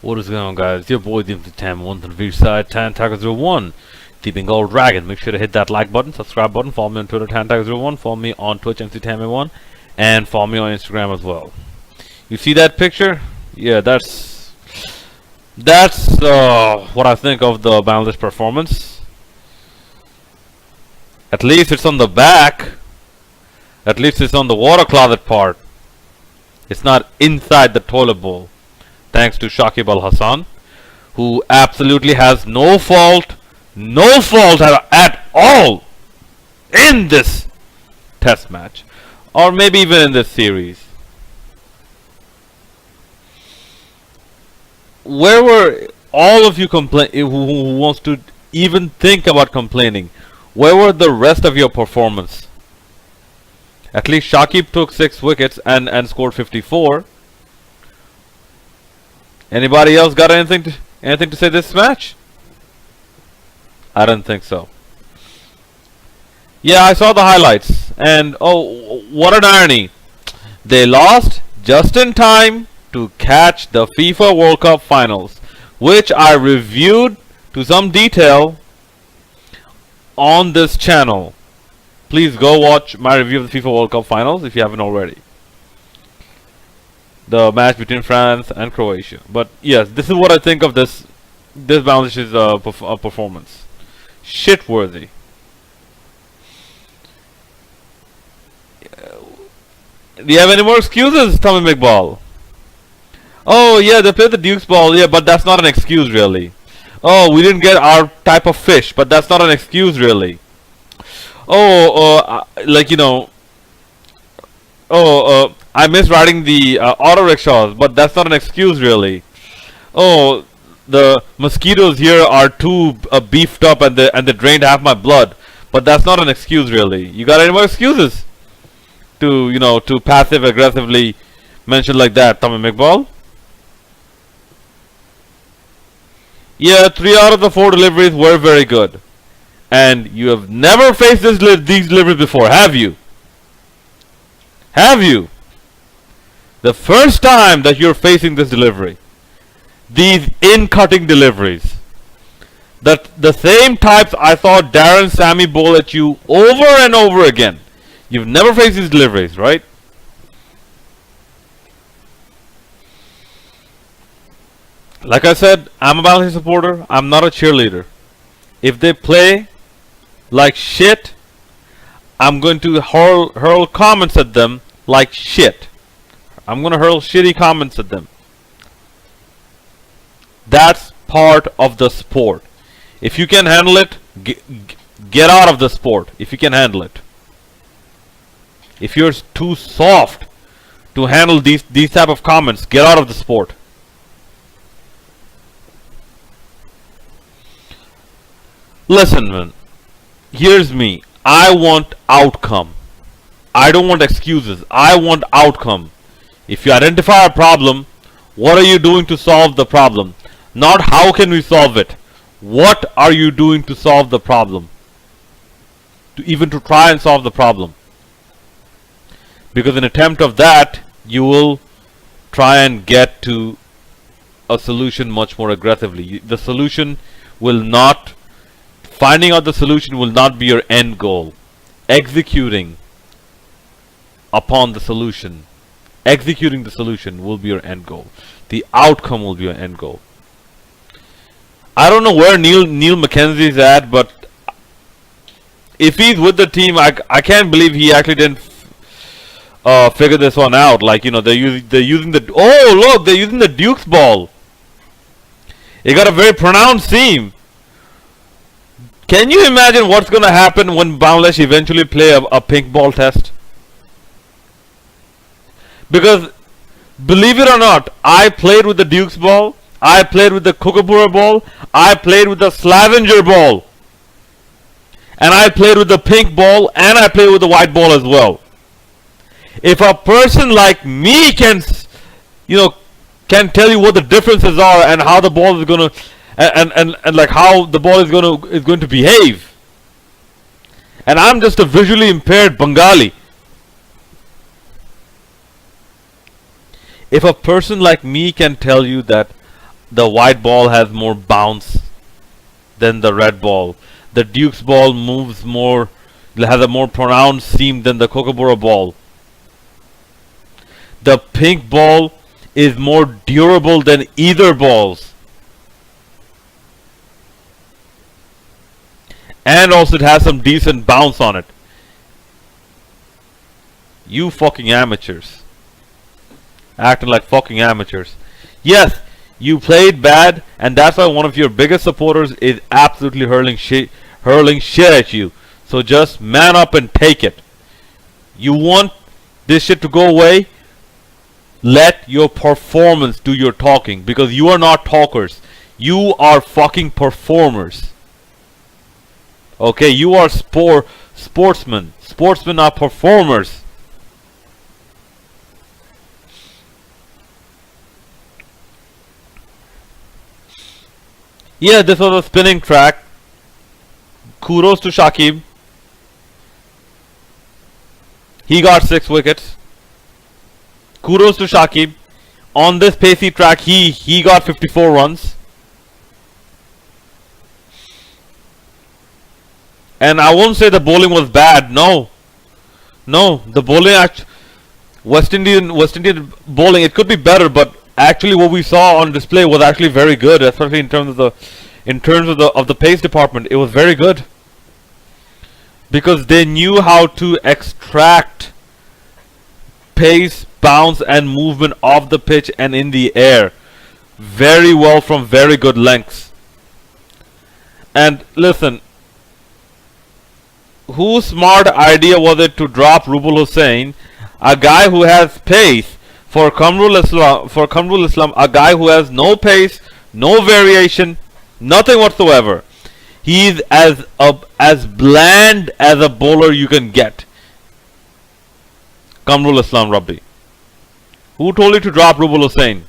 What is going on, guys? Your boy the Tam on the review side, TanTaco01, the Bengal Dragon. Make sure to hit that like button, subscribe button, follow me on Twitter, TanTaco01, follow me on Twitch, MCTam1, and follow me on Instagram as well. You see that picture? Yeah, that's what I think of the Bangladesh performance. At least it's on the back. At least it's on the water closet part. It's not inside the toilet bowl. Thanks to SHAKIB Hassan, who absolutely has no fault at all in this test match, or maybe even in this series. Where were all of you who wants to even think about complaining? Where were the rest of your performance? At least Shakib took 6 wickets and scored 54. Anybody else got anything to say this match? I don't think so. Yeah, I saw the highlights, and oh, what an irony! They lost just in time to catch the FIFA World Cup finals, which I reviewed to some detail on this channel. Please go watch my review of the FIFA World Cup finals if you haven't already. The match between France and Croatia. But yes, this is what I think of this Bangladesh's performance. Shitworthy. Do you have any more excuses, Tommy McBall? Oh yeah, they played the Duke's ball. Yeah, but that's not an excuse really. Oh, we didn't get our type of fish, but that's not an excuse really. Oh, like you know. Oh, I miss riding the auto rickshaws, but that's not an excuse really. Oh, the mosquitoes here are too beefed up and they drained half my blood, but that's not an excuse really. You got any more excuses to passive aggressively mention like that, Tommy McBall? Yeah, 3 out of the 4 deliveries were very good, and you have never faced these deliveries before, have you? Have you? The first time that you're facing this delivery, these in-cutting deliveries, the same types I saw Darren Sammy bowl at you over and over again. You've never faced these deliveries, right? Like I said, I'm a Bangladesh supporter. I'm not a cheerleader. If they play like shit, I'm going to hurl comments at them like shit. I'm going to hurl shitty comments at them. That's part of the sport. If you can handle it, get out of the sport. If you can handle it. If you're too soft to handle these type of comments, get out of the sport. Listen, man. Here's me. I want outcome. I don't want excuses. I want outcome. If you identify a problem, what are you doing to solve the problem? Not how can we solve it. What are you doing to solve the problem? To try and solve the problem. Because in attempt of that, you will try and get to a solution much more aggressively. The solution will not, finding out the solution will not be your end goal. Executing upon the solution. Executing the solution will be your end goal. The outcome will be your end goal. I don't know where Neil Mackenzie's at, but if he's with the team, I can't believe he actually didn't figure this one out. Like they're using the Duke's ball. It got a very pronounced seam. Can you imagine what's going to happen when Bangladesh eventually play a pink ball test? Because, believe it or not, I played with the Duke's ball, I played with the Kookaburra ball, I played with the Slavenger ball, and I played with the pink ball, and I played with the white ball as well. If a person like me can tell you what the differences are and how the ball is going to, and like how the ball is going to behave, and I'm just a visually impaired Bengali. If a person like me can tell you that The white ball has more bounce than the red ball. The Duke's ball moves more, has a more pronounced seam than the Kookaburra ball. The pink ball is more durable than either balls. And also it has some decent bounce on it. You fucking amateurs. Acting like fucking amateurs. Yes, you played bad, and that's why one of your biggest supporters is absolutely hurling shit at you. So just man up and take it. You want this shit to go away? Let your performance do your talking, because you are not talkers. You are fucking performers. Okay, you are sportsmen. Sportsmen are performers. Yeah, this was a spinning track. Kudos to Shakib. He got 6 wickets. Kudos to Shakib. On this pacey track, he got 54 runs. And I won't say the bowling was bad. No, the bowling West Indian bowling, it could be better, but actually what we saw on display was actually very good, especially in terms of the pace department. It was very good because they knew how to extract pace, bounce, and movement off the pitch and in the air very well from very good lengths. And listen, whose smart idea was it to drop Rubul Hussain, a guy who has pace, for Kamrul Islam, a guy who has no pace, no variation, nothing whatsoever. He's as bland as a bowler you can get. Kamrul Islam Rabbi. Who told you to drop Rubul Hussain?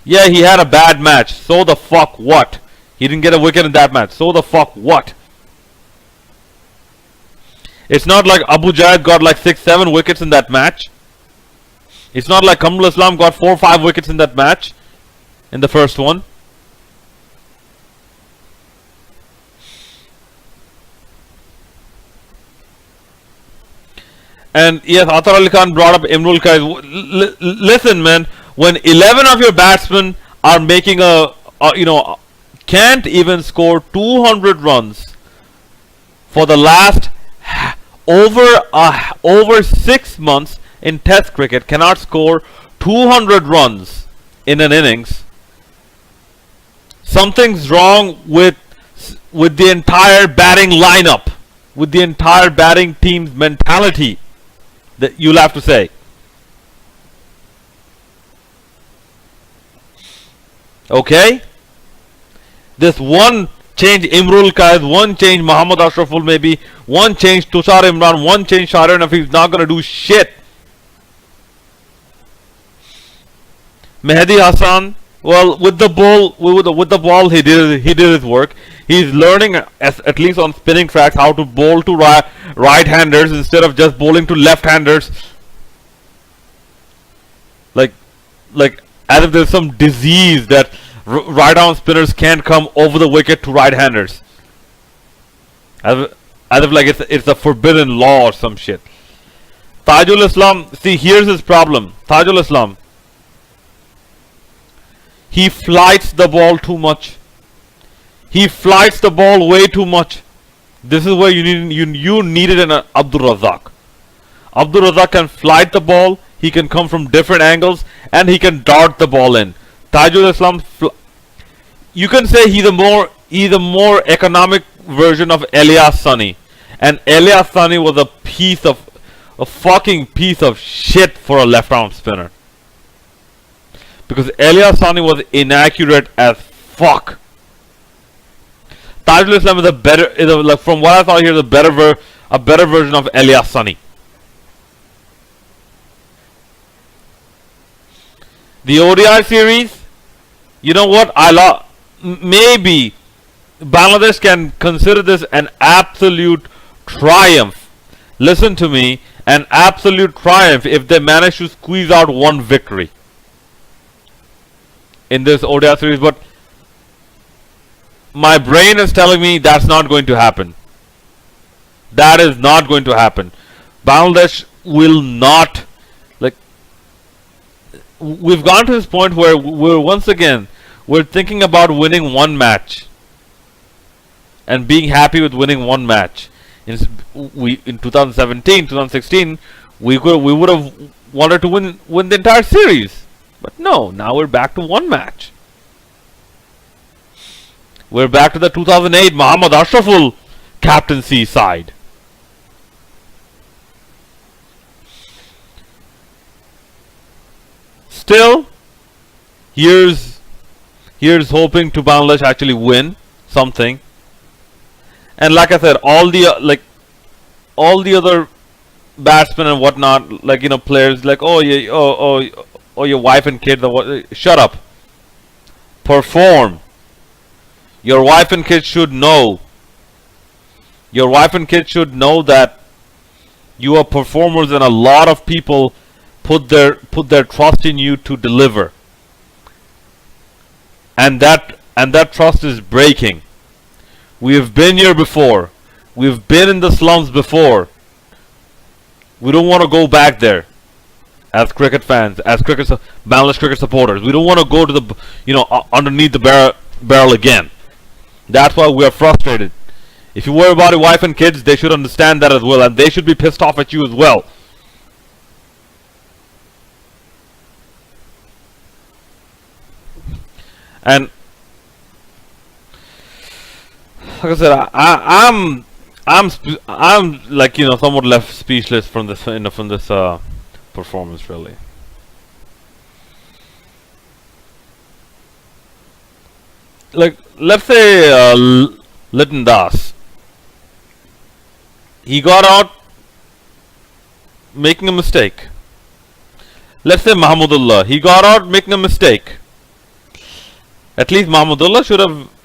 Yeah, he had a bad match. So the fuck what? He didn't get a wicket in that match. So the fuck what? It's not like Abu Jayed got like 6-7 wickets in that match. It's not like Kamrul Islam got 4 or 5 wickets in that match. In the first one. And yes, Atar Ali Khan brought up Imrul Kais. Listen, man, when 11 of your batsmen are making can't even score 200 runs for the last over 6 months in Test cricket, cannot score 200 runs in an innings. Something's wrong with the entire batting lineup, with the entire batting team's mentality. That you'll have to say. Okay? This one change Imrul Kais, one change Muhammad Ashraful maybe, one change Tushar Imran, one change Shahriar Nafi is not going to do shit. Mehdi Hassan, well, with the ball he did his work. He's learning, at least on spinning tracks, how to bowl to right-handers instead of just bowling to left-handers. Like as if there's some disease that right-arm spinners can't come over the wicket to right-handers. As if like it's a forbidden law or some shit. Tajul Islam, see, here's his problem. Tajul Islam, he flights the ball too much. He flights the ball way too much. This is where you needed an Abdul Razak. Abdul Razak can flight the ball. He can come from different angles and he can dart the ball in. Tajul Islam, you can say he's a more economic version of Elias Sani. And Elias Sani was a fucking piece of shit for a left arm spinner. Because Elias Sani was inaccurate as fuck. Tajul Islam is from what I saw here, a better version of Elias Sani. The ODI series, you know what? Maybe Bangladesh can consider this an absolute triumph. Listen to me, an absolute triumph if they manage to squeeze out one victory in this ODI series. But my brain is telling me that's not going to happen. That is not going to happen. Bangladesh will not, like, we've gone to this point where we're thinking about winning one match and being happy with winning one match. In 2017, 2016, we would have wanted to win the entire series, but no. Now we're back to one match. We're back to the 2008 Mohammad Ashraful captaincy side. Still, here's hoping to Bangladesh actually win something. And like I said, all the other batsmen and whatnot, like, you know, players like, oh yeah, oh your wife and kids, shut up. Perform. Your wife and kids should know. Your wife and kids should know that you are performers, and a lot of people put their trust in you to deliver. And that trust is breaking. We have been here before. We've been in the slums before. We don't want to go back there. As cricket fans, as Bangladesh cricket supporters, we don't want to go to the, you know, underneath the barrel again. That's why we are frustrated. If you worry about your wife and kids, they should understand that as well, and they should be pissed off at you as well. And like I said, I'm like, you know, somewhat left speechless from this, you know, from this performance, really. Like, let's say Liton Das, he got out making a mistake. Let's say Mahmudullah, he got out making a mistake. At least Mahmudullah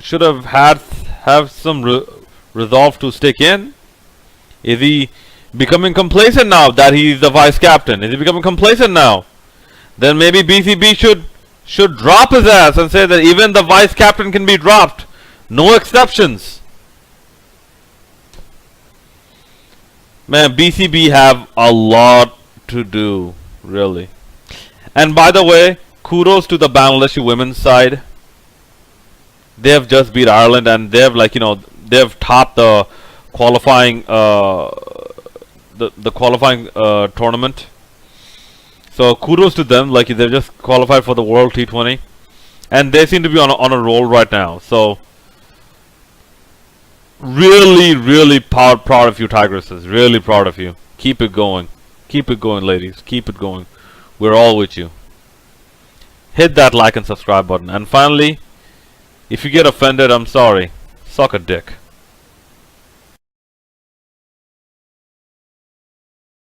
should have have some resolve to stick in. Is he becoming complacent now that he's the vice captain? Is he becoming complacent now? Then maybe BCB should drop his ass and say that even the vice captain can be dropped. No exceptions. Man, BCB have a lot to do, really. And by the way, kudos to the Bangladeshi women's side. They have just beat Ireland, and they have, like, you know, they have topped the qualifying the qualifying tournament. So kudos to them. Like, they just qualified for the World T20, and they seem to be on a roll right now. So really proud of you, Tigresses. Really proud of you. Keep it going. Keep it going, ladies. Keep it going. We're all with you. Hit that like and subscribe button. And finally, if you get offended, I'm sorry. Suck a dick.